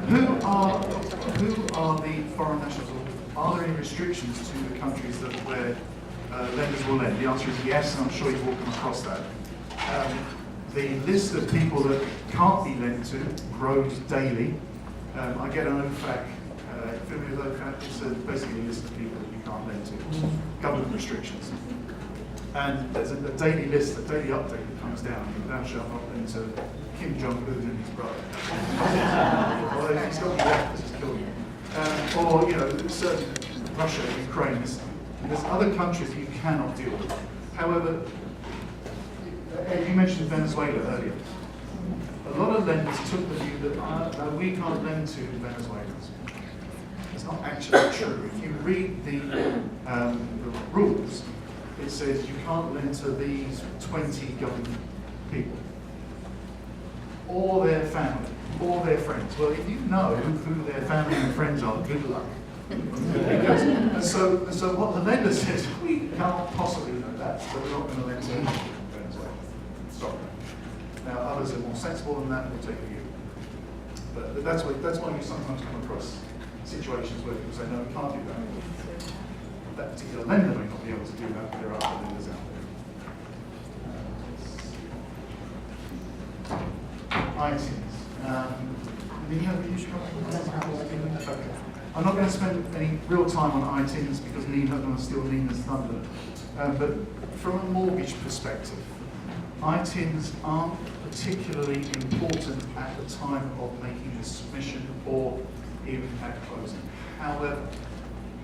Who are the foreign nationals? Are there any restrictions to the countries where lenders will lend? The answer is yes, and I'm sure you've all come across that. The list of people that can't be lent to grows daily. I get an OFAC. Familiar with OFAC? It's basically a list of people that you can't lend to. Government restrictions. And there's a daily list, a daily update that comes down. Thou shalt not lend to Kim Jong-un and his brother. Although he's got the left, just kill you. Or, certain Russia, Ukraine. There's other countries that you cannot deal with. However, you mentioned Venezuela earlier. A lot of lenders took the view that we can't lend to Venezuelans. It's not actually true. If you read the rules, it says you can't lend to these 20 government people, or their family, or their friends. Well, if you know who their family and friends are, good luck. And so what the lender says, we can't possibly know that, so we're not going to lend to Venezuela. Stop that. Now, others are more sensible than that, we'll take a view. But that's why you sometimes come across situations where people say, no, we can't do that. That particular lender may not be able to do that, but there are other lenders out there. ITINs. Okay. I'm not going to spend any real time on ITINs because Nina's going to steal Nina's thunder. But from a mortgage perspective, ITINs aren't particularly important at the time of making the submission or even at closing. However,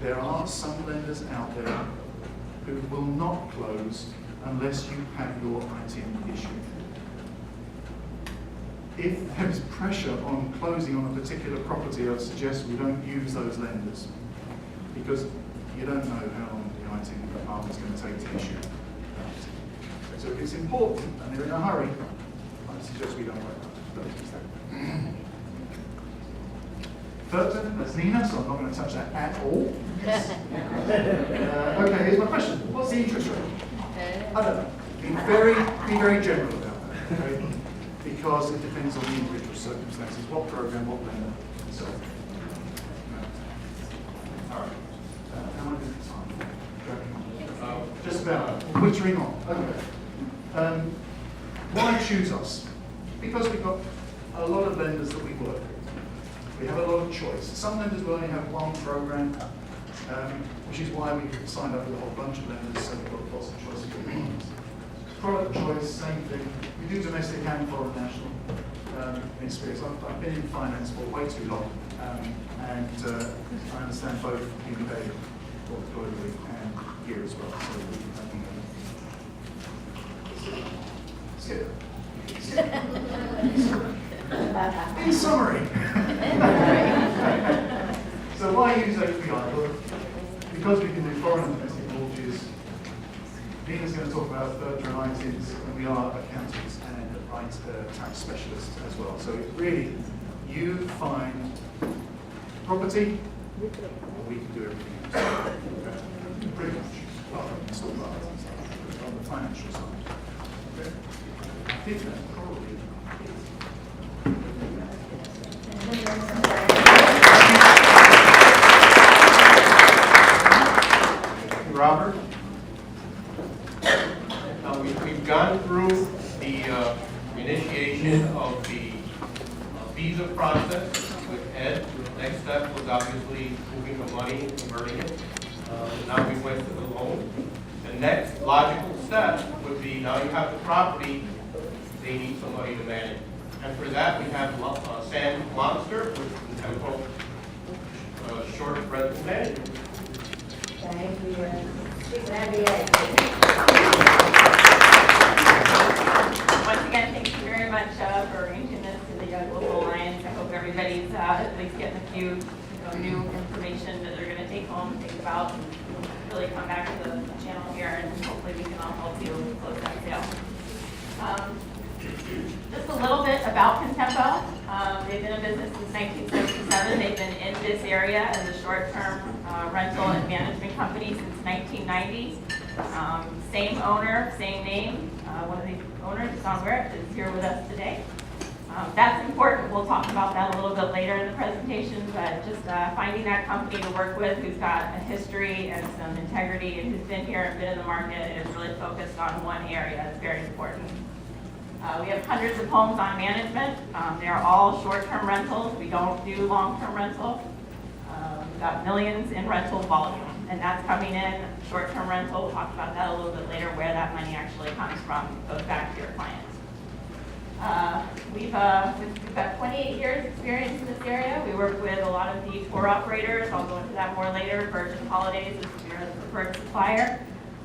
there are some lenders out there who will not close unless you have your ITIN issued. If there is pressure on closing on a particular property, I'd suggest we don't use those lenders because you don't know how long the ITIN department is going to take to issue. So if it's important and they're in a hurry, I suggest we don't use that. Burton, that's Nina, so I'm not going to touch that at all. Yes. Okay, here's my question. What's the interest rate? I don't know. Be very general about that, okay? Because it depends on the individual circumstances, what program, what lender, and so on. All right. How am I doing time? Just about. Twittering on. Okay. Why choose us? Because we've got a lot of lenders that we work with. We have a lot of choice. Some lenders will only have one program, which is why we've signed up with a whole bunch of lenders, so we've got lots of choice of agreements. Product choice, same thing. We do domestic and foreign national experience. I've been in finance for way too long, and I understand both in the UK, both globally and here as well. So in summary, so why use HPI? Well, because we can do foreign and domestic mortgages. Nina's going to talk about further and ITINs, and we are accountants and tax specialists as well. So really, you find property, we can do everything else. Pretty much. On the financial side. Okay? I think that probably. Robert? We've gone through the initiation of the visa process with Ed. The next step was obviously moving the money and converting it. Now we went to the loan. The next logical step would be now you have the property, they need somebody to manage. And for that we have Sam Monster with Tempo Short Rental Management. Thank you. Once again, thank you very much for arranging this in the Global Alliance. I hope everybody's at least getting a few new information that they're going to take home, think about, and really come back to the channel here, and hopefully we can all help you close that sale. Just a little bit about Contempo. They've been in business since 1977. They've been in this area as a short-term rental and management company since 1990. Same owner, same name. One of the owners, John Ware, is here with us today. That's important. We'll talk about that a little bit later in the presentation, but just finding that company to work with who's got a history and some integrity and who's been here and been in the market and is really focused on one area is very important. We have hundreds of homes on management. They are all short-term rentals. We don't do long-term rental. We've got millions in rental volume, and that's coming in short-term rental. We'll talk about that a little bit later, where that money actually comes from, goes back to your clients. We've got 28 years experience in this area. We work with a lot of the tour operators. I'll go into that more later. Virgin Holidays is the preferred supplier.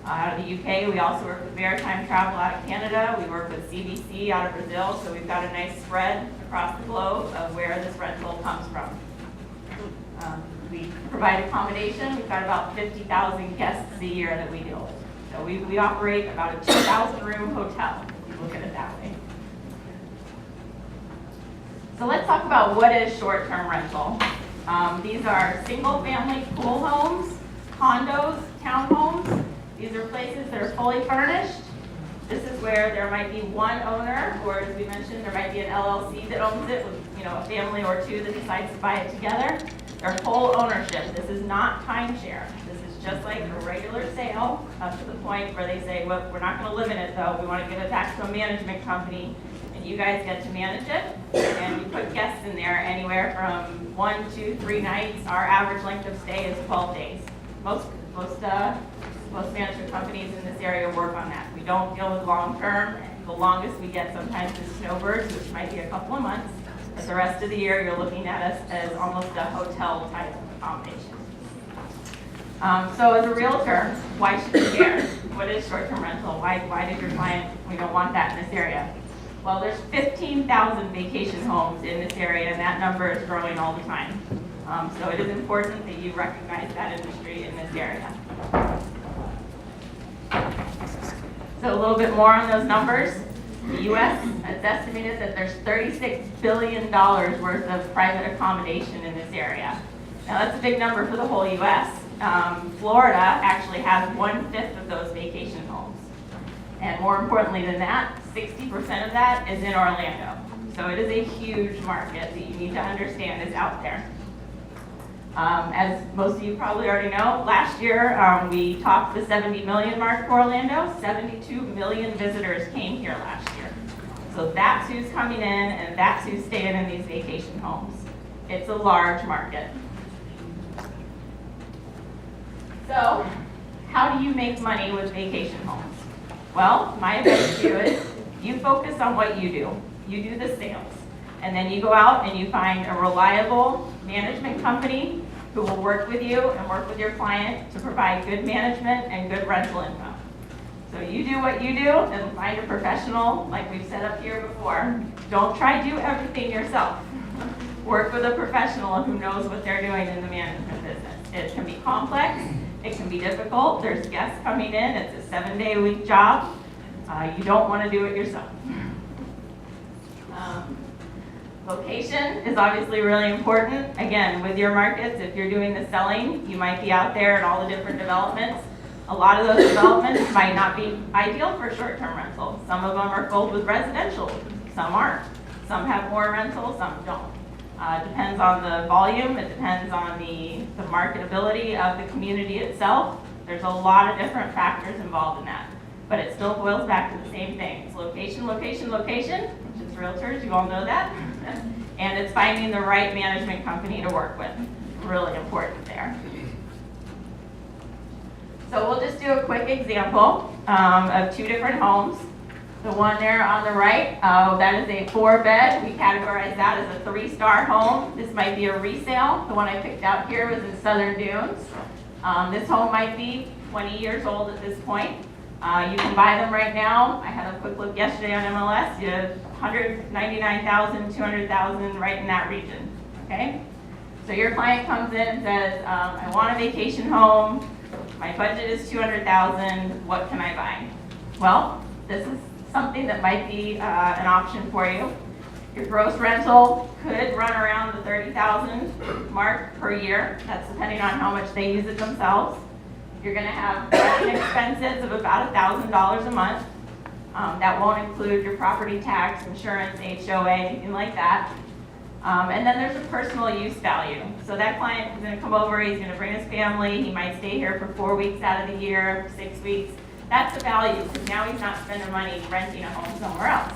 Out of the UK, we also work with Maritime Travel out of Canada. We work with CVC out of Brazil, so we've got a nice spread across the globe of where this rental comes from. We provide accommodation. We've got about 50,000 guests a year that we deal with. So we operate about a 2,000 room hotel, if you look at it that way. So let's talk about what is short-term rental. These are single-family pool homes, condos, townhomes. These are places that are fully furnished. This is where there might be one owner, or as we mentioned, there might be an LLC that owns it with, a family or two that decides to buy it together. They're full ownership. This is not timeshare. This is just like a regular sale, up to the point where they say, well, we're not going to live in it though. We want to give it back to a management company, and you guys get to manage it. And we put guests in there anywhere from 1, 2, 3 nights. Our average length of stay is 12 days. Most management companies in this area work on that. We don't deal with long term. The longest we get sometimes is snowbirds, which might be a couple of months. But the rest of the year, you're looking at us as almost a hotel type of accommodation. So as a realtor, why should you care? What is short-term rental? Why did your client want that in this area? Well, there's 15,000 vacation homes in this area, and that number is growing all the time. So it is important that you recognize that industry in this area. So a little bit more on those numbers. The U.S. has estimated that there's $36 billion worth of private accommodation in this area. Now that's a big number for the whole U.S. Florida actually has 1/5 of those vacation homes. And more importantly than that, 60% of that is in Orlando. So it is a huge market that you need to understand is out there. As most of you probably already know, last year we topped the 70 million mark for Orlando. 72 million visitors came here last year. So that's who's coming in and that's who's staying in these vacation homes. It's a large market. So how do you make money with vacation homes? Well, my advice to you is you focus on what you do. You do the sales. And then you go out and you find a reliable management company who will work with you and work with your client to provide good management and good rental income. So you do what you do and find a professional, like we've said up here before. Don't try to do everything yourself. Work with a professional who knows what they're doing in the management business. It can be complex, it can be difficult. There's guests coming in, it's a 7-day-a-week job. You don't want to do it yourself. Location is obviously really important. Again, with your markets, if you're doing the selling, you might be out there at all the different developments. A lot of those developments might not be ideal for short-term rental. Some of them are filled with residential, some aren't. Some have more rental, some don't. Depends on the volume, it depends on the marketability of the community itself. There's a lot of different factors involved in that. But it still boils back to the same thing. It's location, location, location, which is realtors, you all know that. And it's finding the right management company to work with. Really important there. So we'll just do a quick example of 2 different homes. The one there on the right, that is a 4-bed. We categorize that as a 3-star home. This might be a resale. The one I picked out here was in Southern Dunes. This home might be 20 years old at this point. You can buy them right now. I had a quick look yesterday on MLS. You have 199,000, 200,000 right in that region. Okay? So your client comes in and says, I want a vacation home. My budget is 200,000. What can I buy? Well, this is something that might be an option for you. Your gross rental could run around the 30,000 mark per year. That's depending on how much they use it themselves. You're going to have running expenses of about $1,000 a month. That won't include your property tax, insurance, HOA, anything like that. And then there's a personal use value. So that client is gonna come over, he's gonna bring his family, he might stay here for 4 weeks out of the year, 6 weeks. That's the value, because now he's not spending money renting a home somewhere else.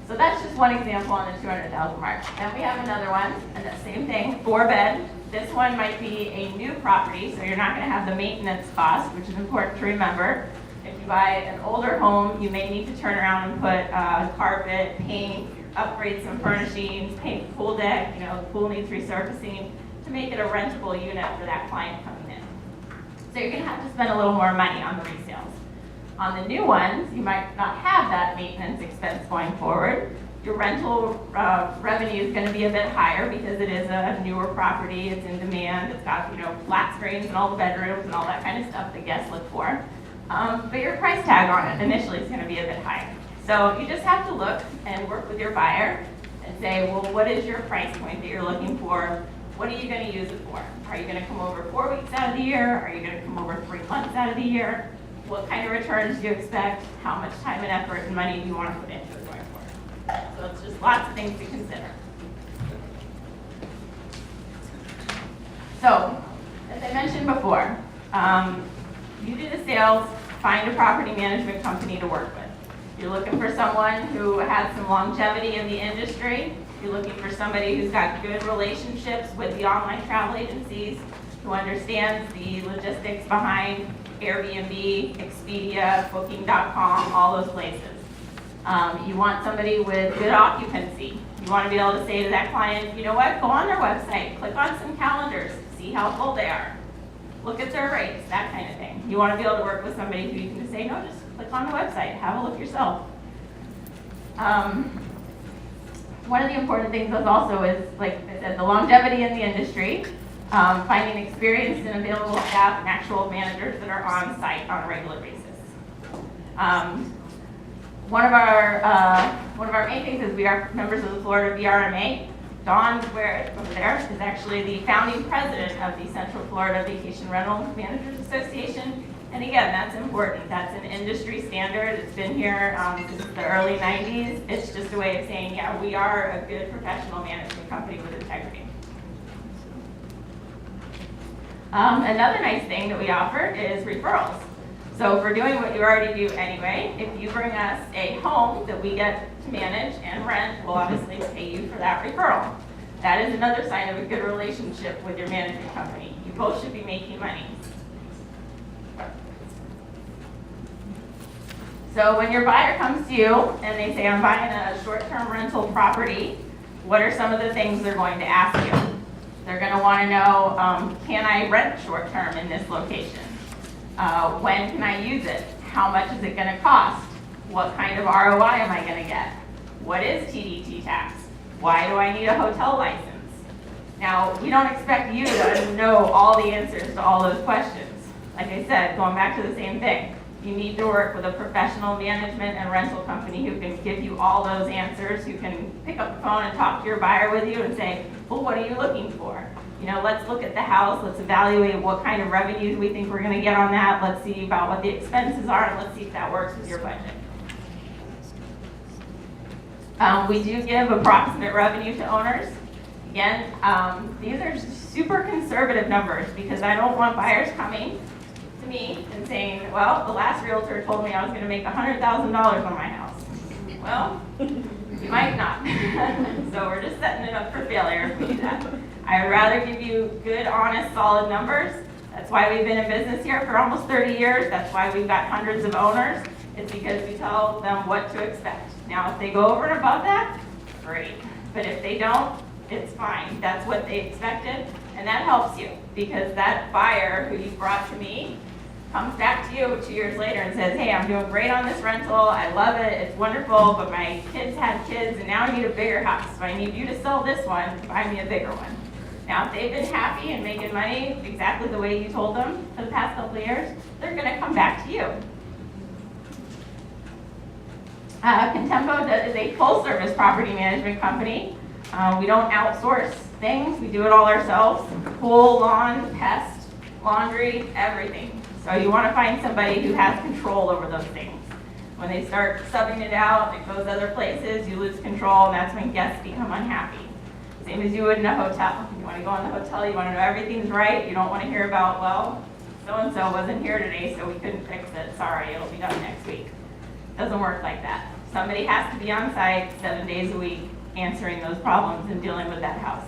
So that's just one example on the 200,000 mark. Then we have another one, and the same thing, 4-bed. This one might be a new property, so you're not gonna have the maintenance cost, which is important to remember. If you buy an older home, you may need to turn around and put carpet, paint, upgrade some furnishings, paint the pool deck, the pool needs resurfacing to make it a rentable unit for that client coming in. So you're gonna have to spend a little more money on the resales. On the new ones, you might not have that maintenance expense going forward. Your rental revenue is gonna be a bit higher because it is a newer property, it's in demand, it's got flat screens in all the bedrooms and all that kind of stuff that guests look for. But your price tag on it initially is gonna be a bit higher. So you just have to look and work with your buyer and say, well, what is your price point that you're looking for? What are you going to use it for? Are you going to come over 4 weeks out of the year? Are you going to come over 3 months out of the year? What kind of returns do you expect? How much time and effort and money do you want to put into it going forward? So it's just lots of things to consider. So, as I mentioned before, you do the sales, find a property management company to work with. You're looking for someone who has some longevity in the industry. You're looking for somebody who's got good relationships with the online travel agencies, who understands the logistics behind Airbnb, Expedia, Booking.com, all those places. You want somebody with good occupancy. You want to be able to say to that client, you know what, go on their website, click on some calendars, see how full they are. Look at their rates, that kind of thing. You want to be able to work with somebody who you can just say, no, just click on the website, have a look yourself. One of the important things also is, like I said, the longevity in the industry, finding experienced and available staff and actual managers that are on site on a regular basis. One of our main things is we are members of the Florida VRMA. Dawn Ware over there is actually the founding president of the Central Florida Vacation Rental Managers Association. And again, that's important. That's an industry standard. It's been here since the early 90s. It's just a way of saying, yeah, we are a good professional management company with integrity. Another nice thing that we offer is referrals. So if we're doing what you already do anyway, if you bring us a home that we get to manage and rent, we'll obviously pay you for that referral. That is another sign of a good relationship with your management company. You both should be making money. So when your buyer comes to you and they say, I'm buying a short-term rental property, what are some of the things they're going to ask you? They're going to want to know, can I rent short-term in this location? When can I use it? How much is it going to cost? What kind of ROI am I going to get? What is TDT tax? Why do I need a hotel license? Now, we don't expect you to know all the answers to all those questions. Like I said, going back to the same thing, you need to work with a professional management and rental company who can give you all those answers, who can pick up the phone and talk to your buyer with you and say, well, what are you looking for? Let's look at the house, let's evaluate what kind of revenues we think we're going to get on that, let's see about what the expenses are, and let's see if that works with your budget. We do give approximate revenue to owners. Again, these are super conservative numbers because I don't want buyers coming to me and saying, well, the last realtor told me I was going to make $100,000 on my house. Well, you might not. So we're just setting it up for failure if we do that. I'd rather give you good, honest, solid numbers. That's why we've been in business here for almost 30 years. That's why we've got hundreds of owners. It's because we tell them what to expect. Now, if they go over and above that, great. But if they don't, it's fine. That's what they expected. And that helps you because that buyer who you brought to me comes back to you 2 years later and says, hey, I'm doing great on this rental. I love it. It's wonderful. But my kids had kids and now I need a bigger house. So I need you to sell this one to buy me a bigger one. Now, if they've been happy and making money exactly the way you told them for the past couple of years, they're going to come back to you. Contempo is a full-service property management company. We don't outsource things. We do it all ourselves. Pool, lawn, pest, laundry, everything. So you want to find somebody who has control over those things. When they start subbing it out, it goes other places, you lose control, and that's when guests become unhappy. Same as you would in a hotel. You want to go in the hotel, you want to know everything's right, you don't want to hear about, well, so-and-so wasn't here today, so we couldn't fix it, sorry, it'll be done next week. Doesn't work like that. Somebody has to be on site 7 days a week, answering those problems and dealing with that house.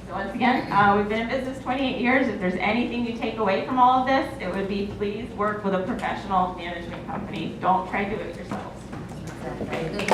So once again, we've been in business 28 years. If there's anything you take away from all of this, it would be please work with a professional management company. Don't try to do it yourselves. Exactly. Good